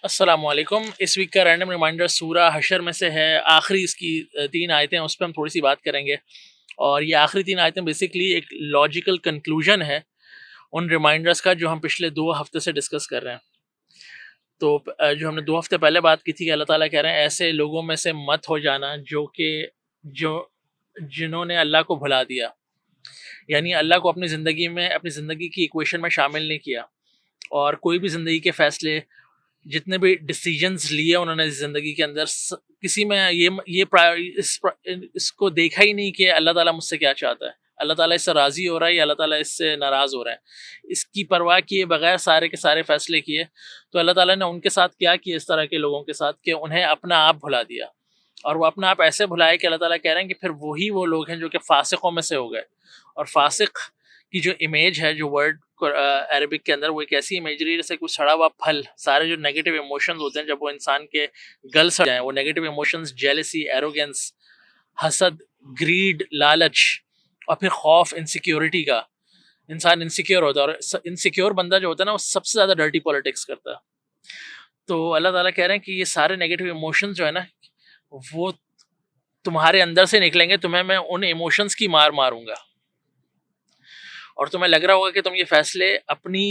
السلام علیکم. اس ویک کا رینڈم ریمائنڈر سورہ حشر میں سے ہے. آخری اس کی 3 آیتیں، اس پہ ہم تھوڑی سی بات کریں گے. اور یہ آخری 3 آیتیں بیسکلی ایک لاجیکل کنکلوژن ہے ان ریمائنڈرز کا جو ہم پچھلے 2 ہفتے سے ڈسکس کر رہے ہیں. تو جو ہم نے 2 ہفتے پہلے بات کی تھی کہ اللہ تعالیٰ کہہ رہے ہیں ایسے لوگوں میں سے مت ہو جانا جو جنہوں نے اللہ کو بھلا دیا، یعنی اللہ کو اپنی زندگی کی ایکویشن میں شامل نہیں کیا، اور کوئی بھی زندگی کے فیصلے، جتنے بھی ڈیسیجنز لیے انہوں نے زندگی کے اندر، کسی میں اس کو دیکھا ہی نہیں کہ اللہ تعالیٰ مجھ سے کیا چاہتا ہے، اللہ تعالیٰ اس سے راضی ہو رہا ہے یا اللہ تعالیٰ اس سے ناراض ہو رہا ہے، اس کی پرواہ کیے بغیر سارے کے سارے فیصلے کیے. تو اللہ تعالیٰ نے ان کے ساتھ کیا کیا، اس طرح کے لوگوں کے ساتھ، کہ انہیں اپنا آپ بھلا دیا. اور وہ اپنا آپ ایسے بھلائے کہ اللہ تعالیٰ کہہ رہے ہیں کہ پھر وہی وہ لوگ ہیں جو کہ فاسقوں میں سے ہو گئے. اور فاسق کی جو امیج ہے، جو ورڈ عربک کے اندر، وہ ایک ایسی امیجری ہے جیسے کوئی سڑا ہوا پھل. سارے جو نیگیٹو ایموشنز ہوتے ہیں جب وہ انسان کے گل سڑ جائیں، وہ نیگیٹو ایموشنز جیلسی، ایروگنس، حسد، گریڈ، لالچ، اور پھر خوف، انسیکیورٹی کا. انسان انسیکیور ہوتا ہے، اور انسیکیور بندہ جو ہوتا ہے نا، وہ سب سے زیادہ ڈرٹی پالیٹکس کرتا ہے. تو اللہ تعالیٰ کہہ رہے ہیں کہ یہ سارے نیگیٹو ایموشنز جو ہے نا، وہ تمہارے اندر سے نکلیں گے. تمہیں میں ان ایموشنز کی مار ماروں گا، اور تمہیں لگ رہا ہوگا کہ تم یہ فیصلے اپنی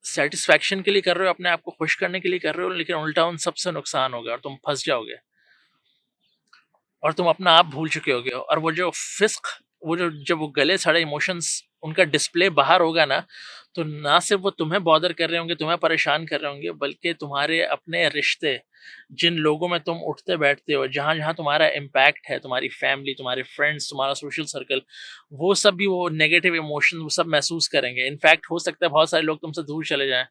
سیٹسفیکشن کے لیے کر رہے ہو، اپنے آپ کو خوش کرنے کے لیے کر رہے ہو، لیکن الٹا ان سب سے نقصان ہوگا اور تم پھنس جاؤ گے اور تم اپنا آپ بھول چکے ہوگے. اور وہ جو فسق، جب وہ گلے سڑے ایموشنز ان کا ڈسپلے باہر ہوگا نا، تو نہ صرف وہ تمہیں بادر کر رہے ہوں گے، تمہیں پریشان کر رہے ہوں گے، بلکہ تمہارے اپنے رشتے، جن لوگوں میں تم اٹھتے بیٹھتے ہو، جہاں جہاں تمہارا امپیکٹ ہے، تمہاری فیملی، تمہارے فرینڈس، تمہارا سوشل سرکل، وہ سب بھی وہ نیگیٹو ایموشن وہ سب محسوس کریں گے. انفیکٹ ہو سکتا ہے بہت سارے لوگ تم سے دور چلے جائیں.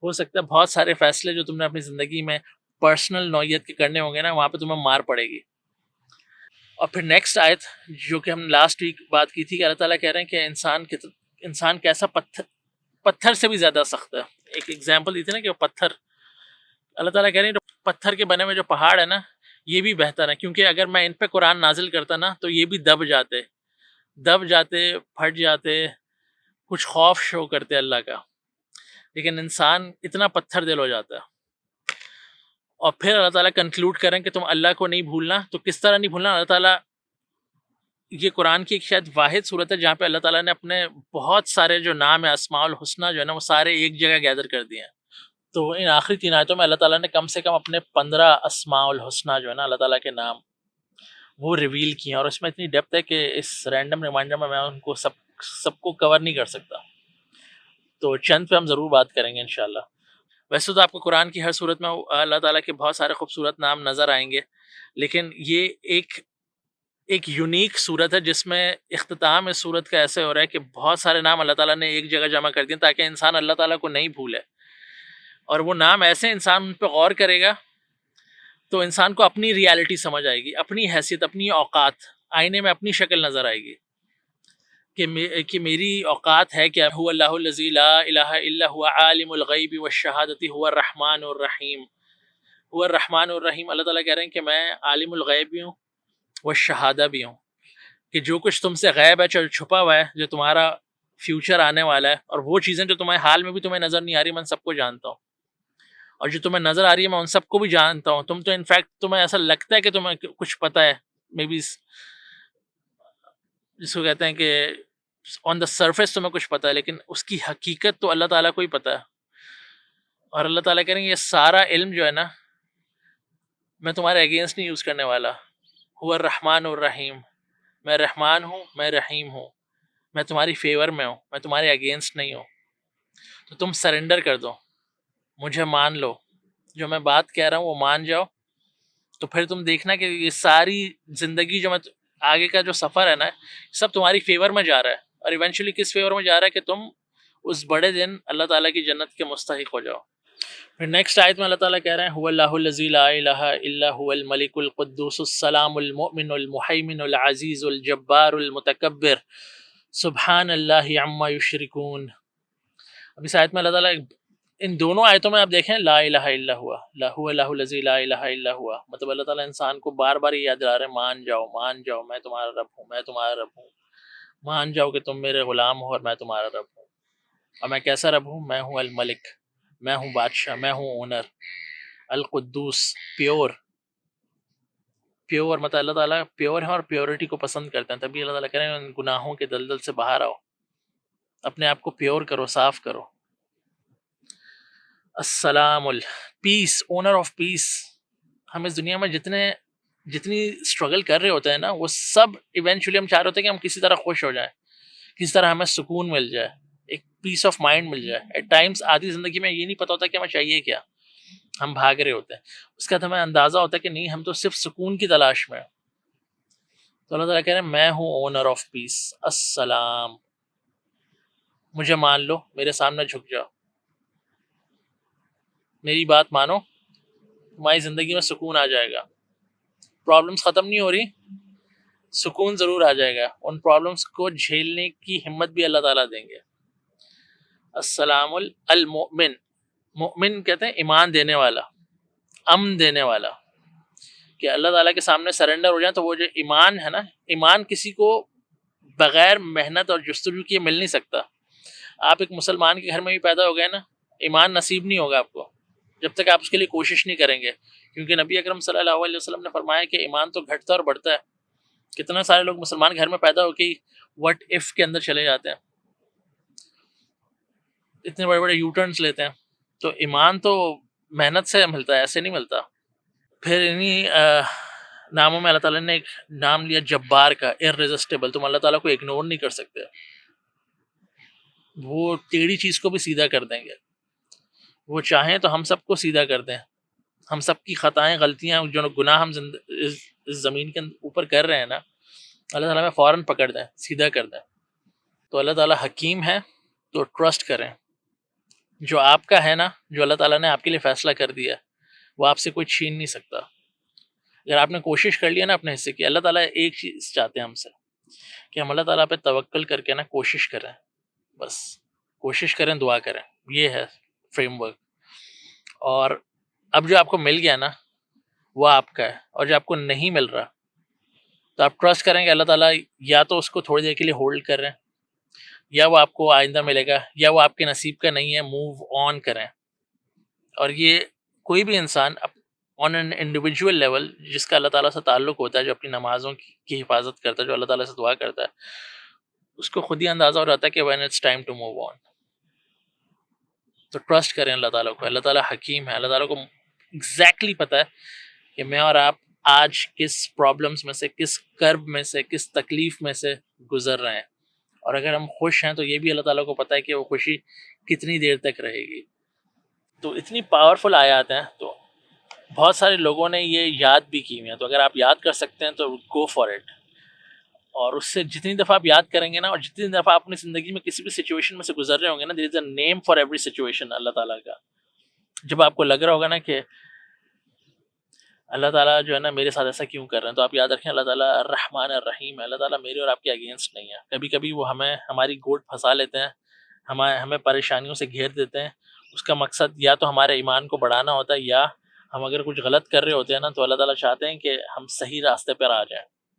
ہو سکتا ہے بہت سارے فیصلے جو تم نے اپنی زندگی میں پرسنل نوعیت کے کرنے ہوں گے نا، وہاں پہ تمہیں مار پڑے گی. اور پھر نیکسٹ آیت جو کہ ہم لاسٹ ویک بات کی تھی، کہ اللہ تعالیٰ کہہ رہے ہیں کہ انسان کیسا پتھر سے بھی زیادہ سخت ہے. ایک ایگزامپل دی تھی نا کہ وہ پتھر، اللہ تعالیٰ کہہ رہے ہیں جو پتھر کے بنے ہوئے جو پہاڑ ہے نا، یہ بھی بہتر ہے، کیونکہ اگر میں ان پہ قرآن نازل کرتا نا تو یہ بھی دب جاتے، پھٹ جاتے، کچھ خوف شو کرتے اللہ کا. لیکن انسان اتنا پتھر دل ہو جاتا ہے. اور پھر اللہ تعالیٰ کنکلوڈ کریں کہ تم اللہ کو نہیں بھولنا. تو کس طرح نہیں بھولنا؟ اللہ تعالیٰ، یہ قرآن کی ایک شاید واحد صورت ہے جہاں پہ اللہ تعالیٰ نے اپنے بہت سارے جو نام ہے، اسماء الحسنہ جو ہے نا، وہ سارے ایک جگہ گیدر کر دیے ہیں. تو ان آخری 3 آیتوں میں اللہ تعالیٰ نے کم سے کم اپنے 15 اسماء الحسنہ جو ہے نا، اللہ تعالیٰ کے نام، وہ ریویل کیے ہیں. اور اس میں اتنی ڈیپتھ ہے کہ اس رینڈم ریمائنڈر میں ان کو سب کو کور نہیں کر سکتا. تو چند پہ ہم ضرور بات کریں گے انشاءاللہ. ویسے تو آپ کو قرآن کی ہر صورت میں اللہ تعالیٰ کے بہت سارے خوبصورت نام نظر آئیں گے، لیکن یہ ایک یونیک صورت ہے جس میں اختتام اس صورت کا ایسے ہو رہا ہے کہ بہت سارے نام اللہ تعالیٰ نے ایک جگہ جمع کر دیے تاکہ انسان اللہ تعالیٰ کو نہیں بھولے. اور وہ نام ایسے انسان ان پہ غور کرے گا تو انسان کو اپنی ریالٹی سمجھ آئے گی، اپنی حیثیت، اپنی اوقات، آئینے میں اپنی شکل نظر آئے گی کہ میری اوقات ہے کیا. هو اللہ الذی لا الہ الا هو عالم الغیب والشہادۃ هو الرحمن الرحیم. هو الرحمن الرحیم. اللہ تعالیٰ کہہ رہے ہیں کہ میں عالم الغیب بھی ہوں، والشہادہ بھی ہوں، کہ جو کچھ تم سے غیب ہے، جو چھپا ہوا ہے، جو تمہارا فیوچر آنے والا ہے، اور وہ چیزیں جو تمہیں حال میں بھی تمہیں نظر نہیں آ رہی، میں سب کو جانتا ہوں. اور جو تمہیں نظر آ رہی ہے میں ان سب کو بھی جانتا ہوں. تم تو انفیکٹ تمہیں ایسا لگتا ہے کہ تمہیں کچھ پتہ ہے، مے بی جس کو کہتے ہیں کہ آن دا سرفیس تمہیں کچھ پتہ ہے، لیکن اس کی حقیقت تو اللہ تعالیٰ کو ہی پتہ ہے. اور اللہ تعالیٰ کہیں گے یہ سارا علم جو ہے نا، میں تمہارے اگینسٹ نہیں یوز کرنے والا. هو الرحمن الرحیم. میں رحمان ہوں، میں رحیم ہوں، میں تمہاری فیور میں ہوں، میں تمہارے اگینسٹ نہیں ہوں. تو تم سرنڈر کر دو، مجھے مان لو، جو میں بات کہہ رہا ہوں وہ مان جاؤ. تو پھر تم دیکھنا کہ یہ ساری زندگی جو میں آگے کا جو سفر ہے نا، سب تمہاری فیور میں جا رہا ہے. اور ایونچولی کس فیور میں جا رہا ہے کہ تم اس بڑے دن اللہ تعالیٰ کی جنت کے مستحق ہو جاؤ. پھر نیکسٹ آیت میں اللہ تعالیٰ کہہ رہے ہیں، هو اللہ الذی لا الہ الا هو الملک القدوس السلام المؤمن المہیمن العزیز الجبار المتکبر سبحان اللہ عما یشرکون. اب اس آیت میں اللہ تعالیٰ، ان دونوں آیتوں میں آپ دیکھیں لا الہ الا ہوا، لا هو اللہ الذی لا الہ الا ہوا، مطلب اللہ تعالیٰ انسان کو بار بار یہ یاد دلا رہے ہیں، مان جاؤ میں تمہارا رب ہوں، میں تمہارا رب ہوں. مان جاؤ کہ تم میرے غلام ہو اور میں تمہارا رب ہوں. اور میں کیسا رب ہوں؟ میں ہوں الملک، میں ہوں بادشاہ، میں ہوں اونر. القدوس پیور، پیور مطلب اللہ تعالیٰ پیور ہے اور پیورٹی کو پسند کرتے ہیں. تبھی اللہ تعالیٰ کہہ رہے ہیں ان گناہوں کے دلدل سے باہر آؤ، اپنے آپ کو پیور کرو، صاف کرو. السلام پیس، اونر آف پیس. ہم اس دنیا میں جتنی اسٹرگل کر رہے ہوتے ہیں نا، وہ سب ایونچولی ہم چاہ رہے ہوتے ہیں کہ ہم کسی طرح خوش ہو جائیں، کسی طرح ہمیں سکون مل جائے، ایک پیس آف مائنڈ مل جائے. ایٹ ٹائمس آدھی زندگی میں یہ نہیں پتا ہوتا کہ ہمیں چاہیے کیا، ہم بھاگ رہے ہوتے ہیں. اس کا ہمیں اندازہ ہوتا ہے کہ نہیں، ہم تو صرف سکون کی تلاش میں. تو اللہ تعالیٰ کہہ رہے ہیں میں ہوں اونر آف پیس. السلام، مجھے مان لو، میرے سامنے جھک جاؤ، میری بات مانو، تمہاری زندگی میں سکون آ جائے گا. پرابلمس ختم نہیں ہو رہی، سکون ضرور آ جائے گا. ان پرابلمس کو جھیلنے کی ہمت بھی اللہ تعالیٰ دیں گے. السلام المؤمن، مؤمن کہتے ہیں ایمان دینے والا، امن دینے والا. کہ اللہ تعالیٰ کے سامنے سرنڈر ہو جائیں تو وہ جو ایمان ہے نا، ایمان کسی کو بغیر محنت اور جستجو کیے مل نہیں سکتا. آپ ایک مسلمان کے گھر میں بھی پیدا ہو گئے نا، ایمان نصیب نہیں ہوگا آپ کو جب تک آپ اس کے لیے کوشش نہیں کریں گے. کیونکہ نبی اکرم صلی اللہ علیہ وسلم نے فرمایا کہ ایمان تو گھٹتا اور بڑھتا ہے. کتنا سارے لوگ مسلمان گھر میں پیدا ہو کے وٹ ایف کے اندر چلے جاتے ہیں، اتنے بڑے بڑے یو ٹرنس لیتے ہیں. تو ایمان تو محنت سے ملتا ہے، ایسے نہیں ملتا. پھر انہیں ناموں میں اللہ تعالیٰ نے ایک نام لیا جبار کا، ارریزسٹیبل. تم اللہ تعالیٰ کو اگنور نہیں کر سکتے، وہ ٹیڑھی چیز کو بھی سیدھا کر دیں گے. وہ چاہیں تو ہم سب کو سیدھا کر دیں. ہم سب کی خطائیں، غلطیاں، جو گناہ ہم اس زمین کے اوپر کر رہے ہیں نا، اللہ تعالیٰ میں فوراً پکڑ دیں، سیدھا کر دیں. تو اللہ تعالیٰ حکیم ہے، تو ٹرسٹ کریں. جو آپ کا ہے نا، جو اللہ تعالیٰ نے آپ کے لیے فیصلہ کر دیا، وہ آپ سے کوئی چھین نہیں سکتا. اگر آپ نے کوشش کر لیا نا اپنے حصے کی، اللہ تعالیٰ ایک چیز چاہتے ہیں ہم سے کہ ہم اللہ تعالیٰ پہ توکل کر کے نا کوشش کریں. بس کوشش کریں، دعا کریں. یہ ہے فریم ورک. اور اب جو آپ کو مل گیا نا، وہ آپ کا ہے. اور جو آپ کو نہیں مل رہا، تو آپ ٹرسٹ کریں کہ اللہ تعالیٰ یا تو اس کو تھوڑی دیر کے لیے ہولڈ کر رہے ہیں، یا وہ آپ کو آئندہ ملے گا، یا وہ آپ کے نصیب کا نہیں ہے. موو آن کریں. اور یہ کوئی بھی انسان آن این انڈیویجول لیول جس کا اللہ تعالیٰ سے تعلق ہوتا ہے، جو اپنی نمازوں کی حفاظت کرتا ہے، جو اللہ تعالیٰ سے دعا کرتا ہے، اس کو خود ہی اندازہ ہو جاتا ہے کہ when it's time to move on. تو ٹرسٹ کریں اللہ تعالیٰ کو. اللہ تعالیٰ حکیم ہے. اللہ تعالیٰ کو ایگزیکٹلی پتہ ہے کہ میں اور آپ آج کس پرابلمس میں سے، کس کرب میں سے، کس تکلیف میں سے گزر رہے ہیں. اور اگر ہم خوش ہیں تو یہ بھی اللہ تعالیٰ کو پتہ ہے کہ وہ خوشی کتنی دیر تک رہے گی. تو اتنی پاورفل آیات ہیں. تو بہت سارے لوگوں نے یہ یاد بھی کی ہوئی ہیں. تو اگر آپ یاد کر سکتے ہیں تو گو فار اٹ. اور اس سے جتنی دفعہ آپ یاد کریں گے نا، اور جتنی دفعہ آپ اپنی زندگی میں کسی بھی سچویشن میں سے گزر رہے ہوں گے نا، دیر از اے نیم فار ایوری سچویشن اللہ تعالیٰ کا. جب آپ کو لگ رہا ہوگا نا کہ اللہ تعالیٰ جو ہے نا میرے ساتھ ایسا کیوں کر رہے ہیں، تو آپ یاد رکھیں اللہ تعالیٰ الرحمن الرحیم ہے. اللہ تعالیٰ میرے اور آپ کے اگینسٹ نہیں ہے. کبھی کبھی وہ ہماری گوٹ پھنسا لیتے ہیں، ہمیں پریشانیوں سے گھیر دیتے ہیں. اس کا مقصد یا تو ہمارے ایمان کو بڑھانا ہوتا ہے، یا ہم اگر کچھ غلط کر رہے ہوتے ہیں نا، تو اللہ تعالیٰ چاہتے ہیں کہ ہم صحیح راستے پر آ جائیں.